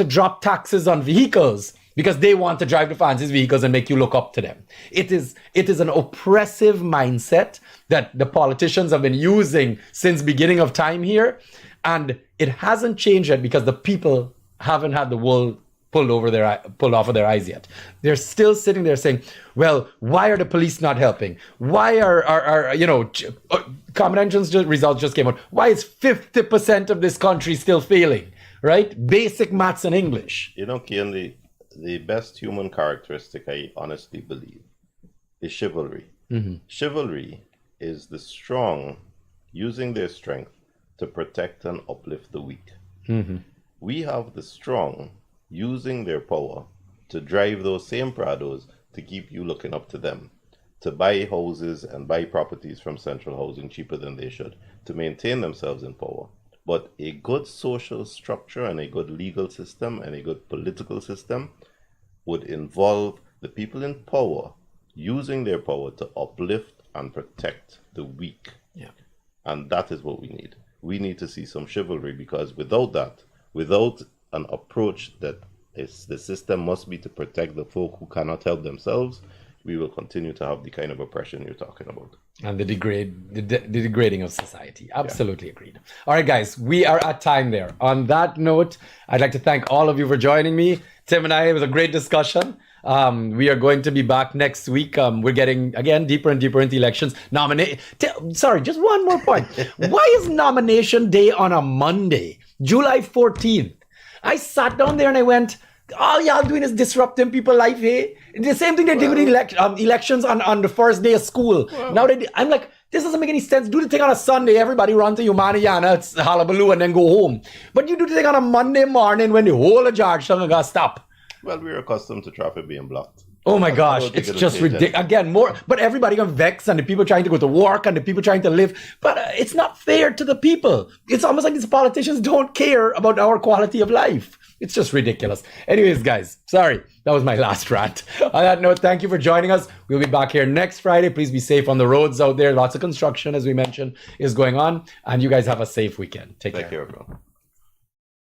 Speaker 1: drop taxes on vehicles because they want to drive the fancy vehicles and make you look up to them. It is an oppressive mindset that the politicians have been using since beginning of time here, and it hasn't changed yet because the people haven't had the wool pulled off of their eyes yet. They're still sitting there saying, well, why are the police not helping? Why are common entrance results just came out. Why is 50% of this country still failing, right? Basic maths and English.
Speaker 2: Kian, the best human characteristic, I honestly believe, is chivalry. Chivalry is the strong using their strength to protect and uplift the weak. We have the strong using their power to drive those same Prados to keep you looking up to them, to buy houses and buy properties from central housing cheaper than they should, to maintain themselves in power. But a good social structure and a good legal system and a good political system would involve the people in power using their power to uplift and protect the weak.
Speaker 1: Yeah.
Speaker 2: And that is what we need. We need to see some chivalry, because without that, without an approach that is the system must be to protect the folk who cannot help themselves, we will continue to have the kind of oppression you're talking about.
Speaker 1: And the degrading of society. Absolutely agreed. All right, guys, we are at time there. On that note, I'd like to thank all of you for joining me. Tim and I, it was a great discussion. We are going to be back next week. We're getting, again, deeper and deeper into elections. Sorry, just one more point. Why is nomination day on a Monday, July 14th? I sat down there and I went, all y'all doing is disrupting people's life, hey? The same thing they did with elections on the first day of school. Now I'm like, this doesn't make any sense. Do the thing on a Sunday, everybody run to Humaniana, it's hullabaloo, and then go home. But you do the thing on a Monday morning when the whole of Georgetown got to stop.
Speaker 2: Well, we're accustomed to traffic being blocked.
Speaker 1: Oh my gosh, it's just ridiculous. Again, but everybody got vexed, and the people trying to go to work and the people trying to live. But it's not fair to the people. It's almost like these politicians don't care about our quality of life. It's just ridiculous. Anyways, guys, sorry. That was my last rant. On that note, thank you for joining us. We'll be back here next Friday. Please be safe on the roads out there. Lots of construction, as we mentioned, is going on. And you guys have a safe weekend. Take care.
Speaker 2: Take care, bro.